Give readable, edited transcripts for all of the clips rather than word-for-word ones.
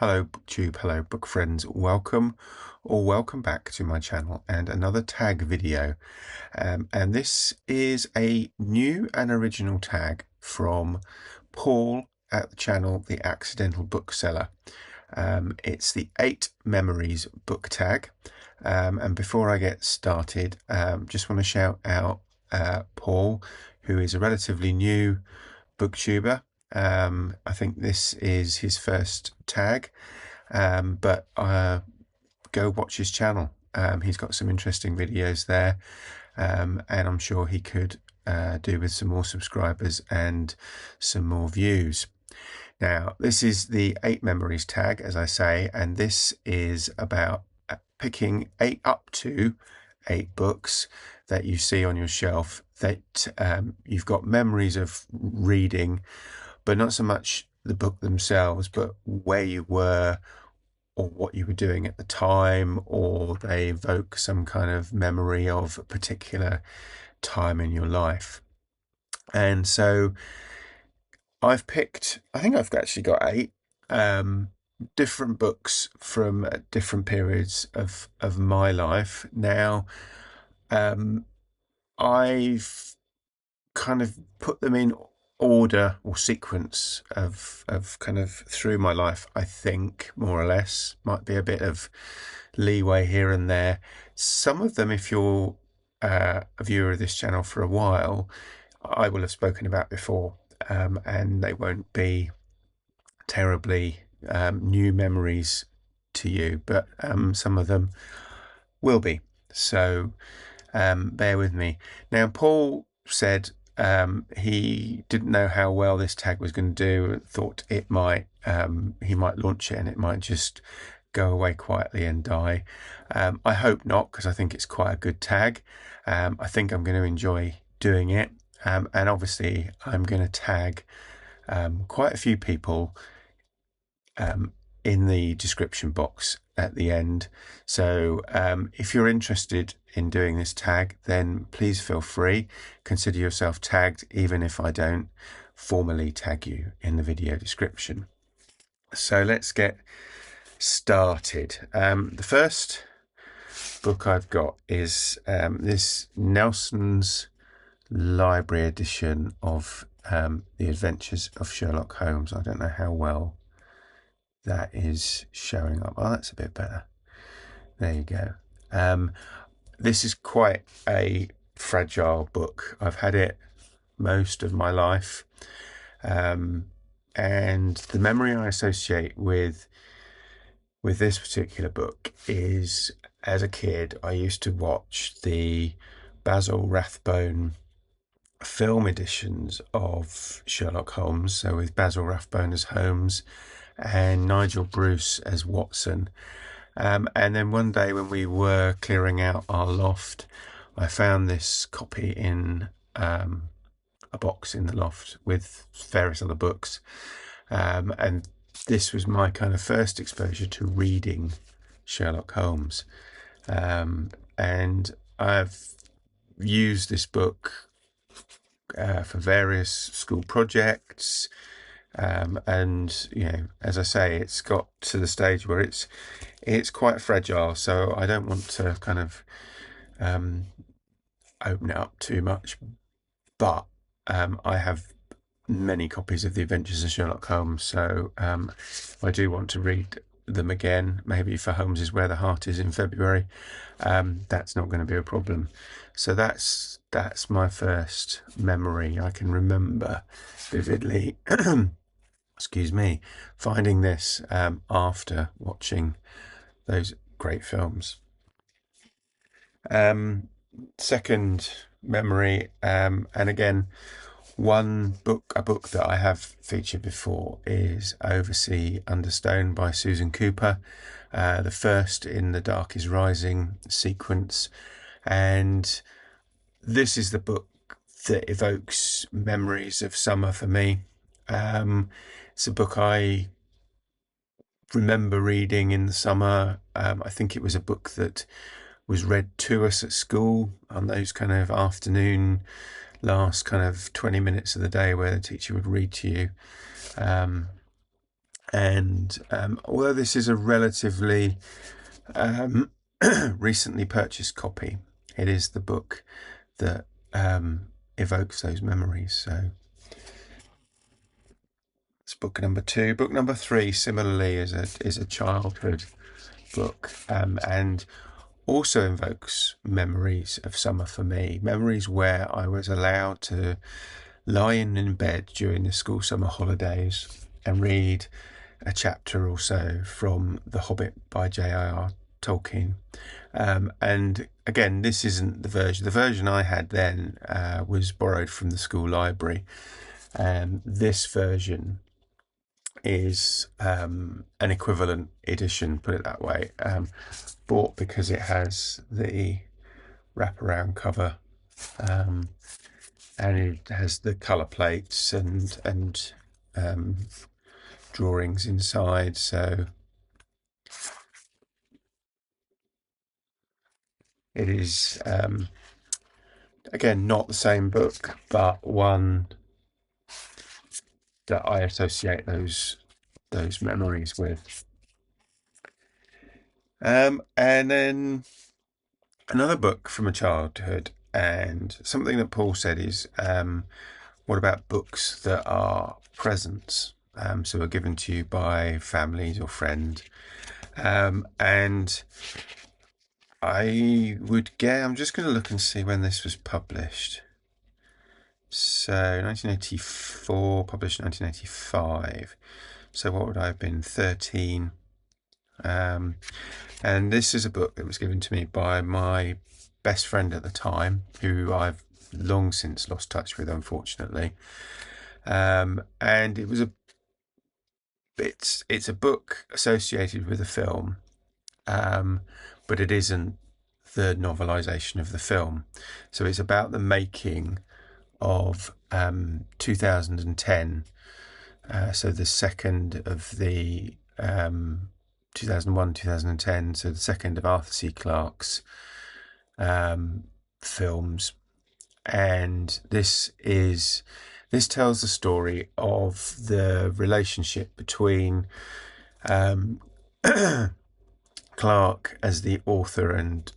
Hello booktube, hello book friends, welcome or welcome back to my channel and another tag video. And this is a new and original tag from Paul at the channel The Accidental Bookseller. It's the 8 Memories book tag. And before I get started, just want to shout out Paul, who is a relatively new booktuber. I think this is his first tag, but go watch his channel. He's got some interesting videos there, and I'm sure he could do with some more subscribers and some more views. Now, this is the 8 Memories tag, as I say, and this is about picking up to 8 books that you see on your shelf that you've got memories of reading, but not so much the book themselves, but where you were or what you were doing at the time, or they evoke some kind of memory of a particular time in your life. And so I think I've actually got 8 different books from different periods of my life. Now, I've kind of put them in order or sequence of kind of through my life. I think more or less, might be a bit of leeway here and there. Some of them, if you're a viewer of this channel for a while, I will have spoken about before, and they won't be terribly new memories to you, but some of them will be, so bear with me. Now, Paul said he didn't know how well this tag was going to do, thought it might he might launch it and it might just go away quietly and die. I hope not, because I think it's quite a good tag. I think I'm going to enjoy doing it, and obviously I'm going to tag quite a few people in the description box at the end. So if you're interested in doing this tag, then please feel free. Consider yourself tagged, even if I don't formally tag you in the video description. So let's get started. The first book I've got is this Nelson's Library edition of The Adventures of Sherlock Holmes. I don't know how well that is showing up. Oh, that's a bit better. There you go. This is quite a fragile book. I've had it most of my life, and the memory I associate with this particular book is, as a kid, I used to watch the Basil Rathbone film editions of Sherlock Holmes, so with Basil Rathbone as Holmes and Nigel Bruce as Watson. And then one day when we were clearing out our loft, I found this copy in a box in the loft with various other books, and this was my kind of first exposure to reading Sherlock Holmes, and I've used this book for various school projects, and as I say, it's got to the stage where it's quite fragile, so I don't want to kind of open it up too much, but I have many copies of The Adventures of Sherlock Holmes, so I do want to read them again, maybe for Holmes is Where the Heart Is in February. That's not going to be a problem. So that's my first memory. I can remember vividly excuse me, finding this after watching those great films. Second memory, and again, a book that I have featured before is Oversea Under Stone by Susan Cooper, the first in the Dark is Rising sequence, and this is the book that evokes memories of summer for me. It's a book I remember reading in the summer. I think it was a book that was read to us at school on those kind of afternoon, last kind of 20 minutes of the day where the teacher would read to you. And although this is a relatively recently purchased copy, it is the book that evokes those memories. So it's book number 2. Book number 3, similarly, is a childhood book, and also invokes memories of summer for me. Memories where I was allowed to lie in bed during the school summer holidays and read a chapter or so from The Hobbit by J.R.R. Tolkien. And again, this isn't the version. The version I had then was borrowed from the school library. This version is an equivalent edition, put it that way, bought because it has the wraparound cover, and it has the colour plates and drawings inside. So it is again not the same book, but one that I associate those memories with. And then another book from a childhood, and something that Paul said is, what about books that are presents, so are given to you by families or friends? And I would get, I'm just going to look and see when this was published. So 1984, published 1985. So what would I have been? 13. And this is a book that was given to me by my best friend at the time, who I've long since lost touch with, unfortunately. And it was it's a book associated with a film, but it isn't the novelization of the film. So it's about the making of 2010. So the second of the 2001, 2010. So the second of Arthur C. Clarke's films, and this tells the story of the relationship between Clarke as the author and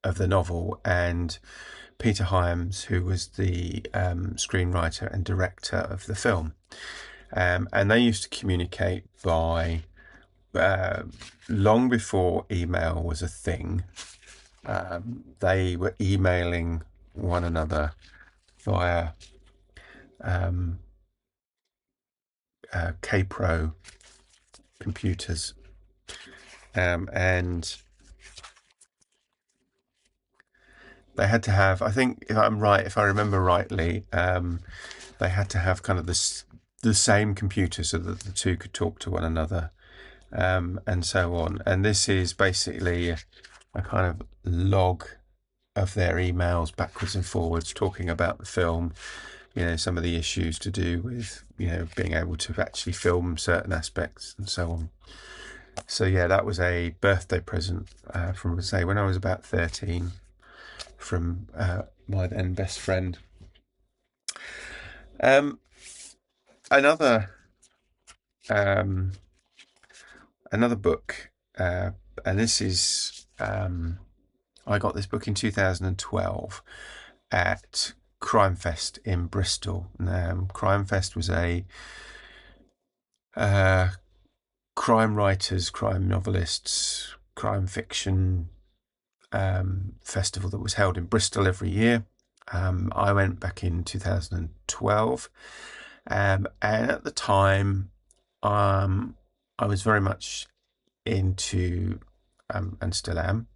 of the novel, and Peter Hyams, who was the screenwriter and director of the film. And they used to communicate by, long before email was a thing, they were emailing one another via K-Pro computers. And they had to have, I think, if I remember rightly, they had to have kind of the same computer so that the two could talk to one another, and so on. And this is basically a kind of log of their emails backwards and forwards, talking about the film, some of the issues to do with, being able to actually film certain aspects and so on. So yeah, that was a birthday present from, say, when I was about 13, from my then best friend. Another book, and this is, I got this book in 2012 at Crime Fest in Bristol. Crime Fest was a crime writers, crime novelists, crime fiction festival that was held in Bristol every year. I went back in 2012, and at the time, I was very much into, and still am,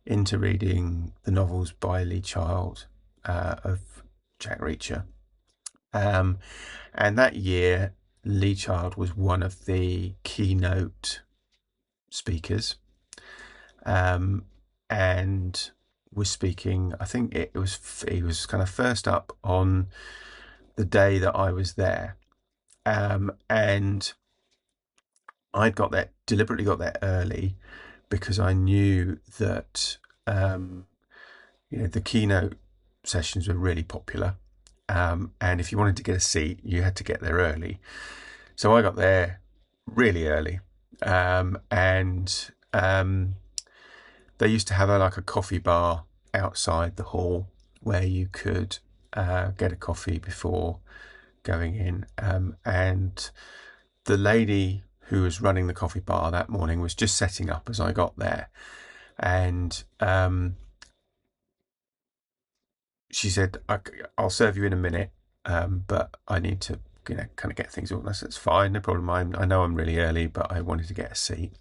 into reading the novels by Lee Child, of Jack Reacher. And that year, Lee Child was one of the keynote speakers, and was speaking. I think he was kind of first up on the day that I was there, and I'd deliberately got there early because I knew that the keynote sessions were really popular, and if you wanted to get a seat, you had to get there early. So I got there really early, and they used to have like a coffee bar outside the hall where you could get a coffee before going in, and the lady who was running the coffee bar that morning was just setting up as I got there, and she said, I'll serve you in a minute, but I need to kind of get things organized. It's fine, no problem. I know I'm really early, but I wanted to get a seat.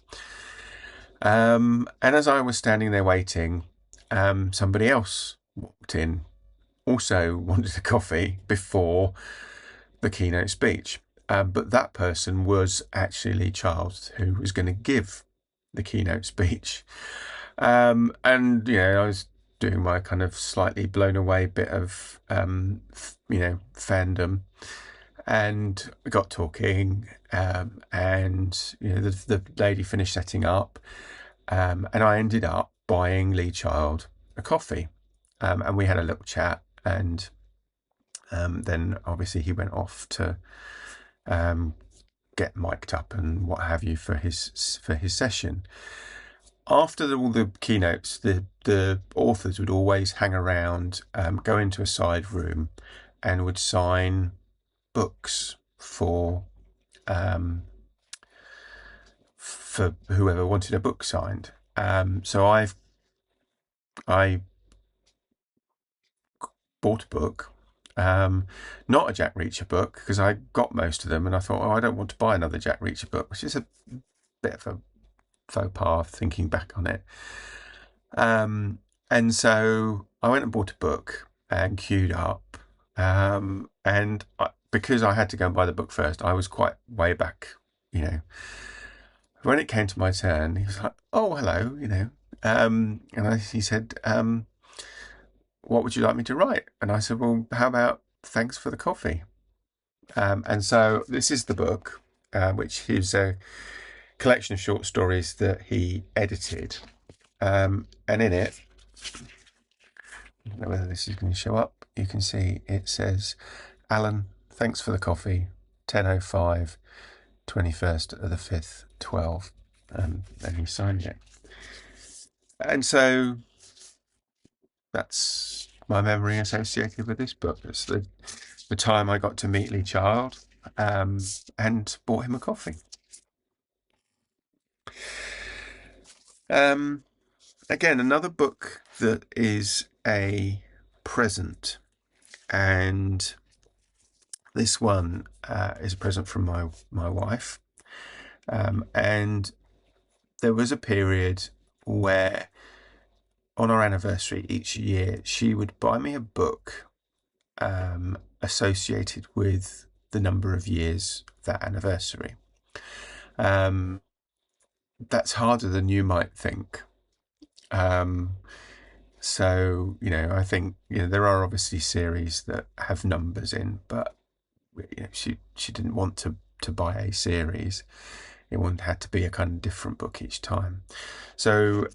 And as I was standing there waiting, somebody else walked in, also wanted a coffee before the keynote speech. But that person was actually Charles, who was going to give the keynote speech. And, I was doing my kind of slightly blown away bit of, fandom. And we got talking, and the lady finished setting up, and I ended up buying Lee Child a coffee, and we had a little chat, and then obviously he went off to get mic'd up and what have you for his session. After all the keynotes, the authors would always hang around, go into a side room, and would sign books for whoever wanted a book signed. So I bought a book, not a Jack Reacher book, because I got most of them, and I thought, I don't want to buy another Jack Reacher book, which is a bit of a faux pas thinking back on it. And so I went and bought a book and queued up, and because I had to go and buy the book first, I was quite way back, When it came to my turn, he was like, "Oh, hello," and he said, "What would you like me to write?" And I said, "Well, how about thanks for the coffee?" And so this is the book, which is a collection of short stories that he edited, and in it, I don't know whether this is going to show up. You can see it says, "Alan, thanks for the coffee, 10:05, 21st of the 5th, 12." And then he signed it. And so that's my memory associated with this book. It's the time I got to meet Lee Child, and bought him a coffee. Again, another book that is a present, and this one is a present from my wife, and there was a period where on our anniversary each year she would buy me a book associated with the number of years of that anniversary. That's harder than you might think. So, I think, there are obviously series that have numbers in, but she didn't want to buy a series. It had to be a kind of different book each time. So,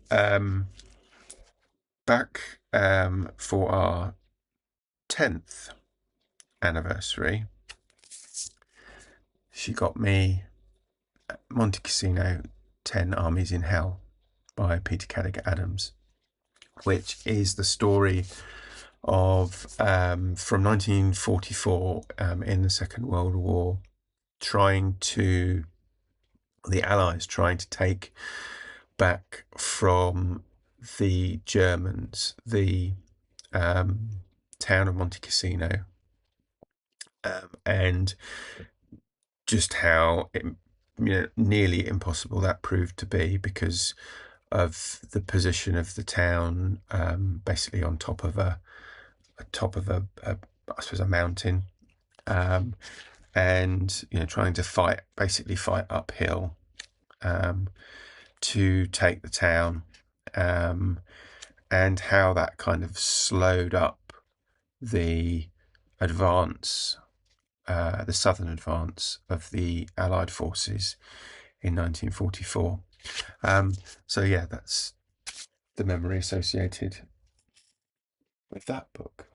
back for our 10th anniversary, she got me Monte Cassino 10 Armies in Hell by Peter Cadogan Adams, which is the story of from 1944 in the Second World War, the Allies trying to take back from the Germans the town of Monte Cassino, and just how nearly impossible that proved to be because of the position of the town, basically on top of a I suppose a mountain, and trying to fight uphill to take the town, and how that kind of slowed up the advance, the southern advance of the Allied forces in 1944. So yeah, that's the memory associated with that book.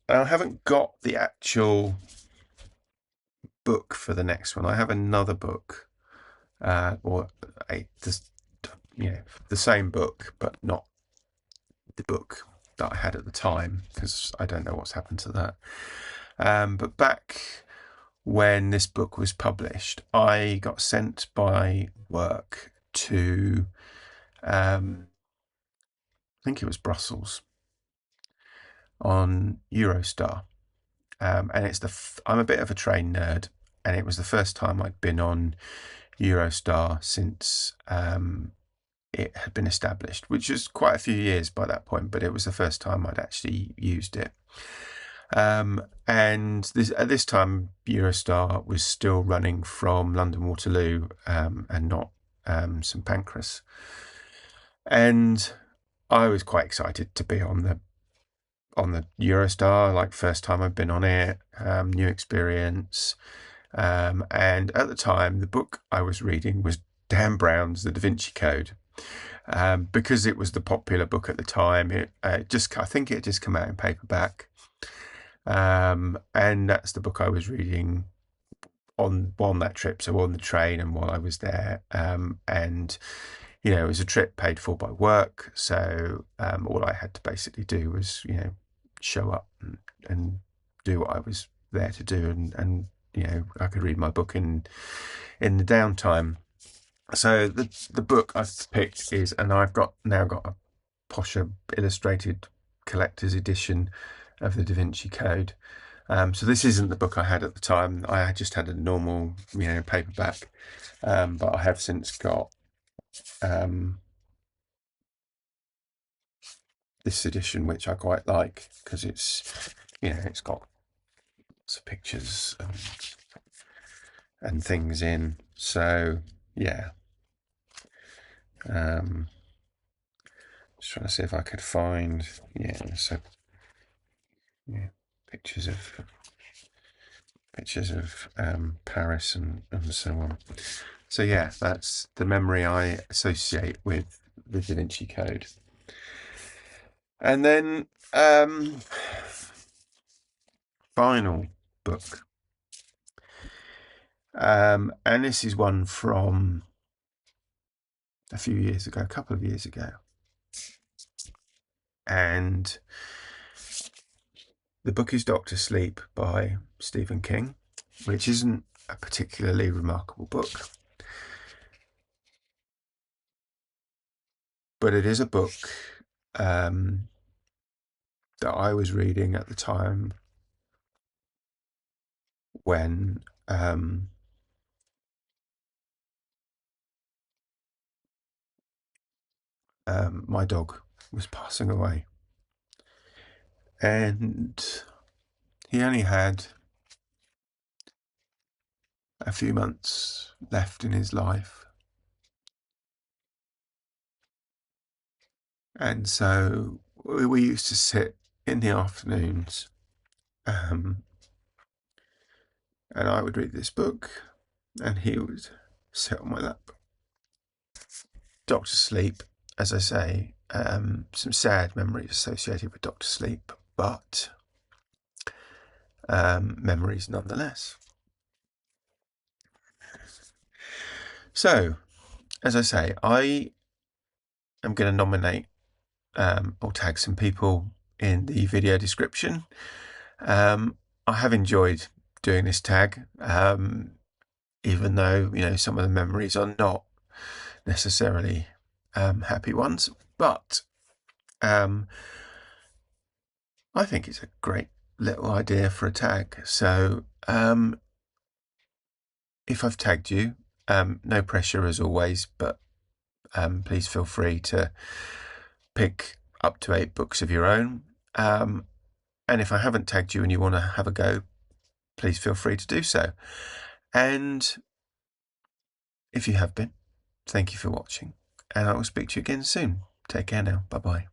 I haven't got the actual book for the next one. I have another book, the same book, but not the book that I had at the time, because I don't know what's happened to that. But back when this book was published, I got sent by work to, I think it was Brussels, on Eurostar. And it's I'm a bit of a train nerd, and it was the first time I'd been on Eurostar since it had been established, which was quite a few years by that point, but it was the first time I'd actually used it. And at this time, Eurostar was still running from London Waterloo and not St Pancras. And I was quite excited to be on the Eurostar, like first time I've been on it, new experience. And at the time, the book I was reading was Dan Brown's The Da Vinci Code. Because it was the popular book at the time, I think it had just come out in paperback. And that's the book I was reading on that trip, so on the train and while I was there. And it was a trip paid for by work, so all I had to basically do was show up and do what I was there to do, and I could read my book in the downtime. So the book I've picked is, and I've now got a posher illustrated collector's edition of the Da Vinci Code. So this isn't the book I had at the time. I just had a normal, paperback, but I have since got this edition, which I quite like because it's got lots of pictures and things in. So yeah. Just trying to see if I could find pictures of Paris and so on. So yeah, that's the memory I associate with the Da Vinci Code. And then final book, and this is one from a couple of years ago, and the book is Dr. Sleep by Stephen King, which isn't a particularly remarkable book, but it is a book that I was reading at the time when my dog was passing away, and he only had a few months left in his life. And so we used to sit in the afternoons, and I would read this book and he would sit on my lap. Dr. Sleep, as I say, some sad memories associated with Dr. Sleep, but memories nonetheless. So, as I say, I am going to nominate or tag some people in the video description. I have enjoyed doing this tag, even though some of the memories are not necessarily happy ones, but I think it's a great little idea for a tag. So if I've tagged you, no pressure as always, but please feel free to pick up to 8 books of your own. And if I haven't tagged you and you want to have a go, please feel free to do so. And if you have been, thank you for watching, and I will speak to you again soon. Take care now. Bye-bye.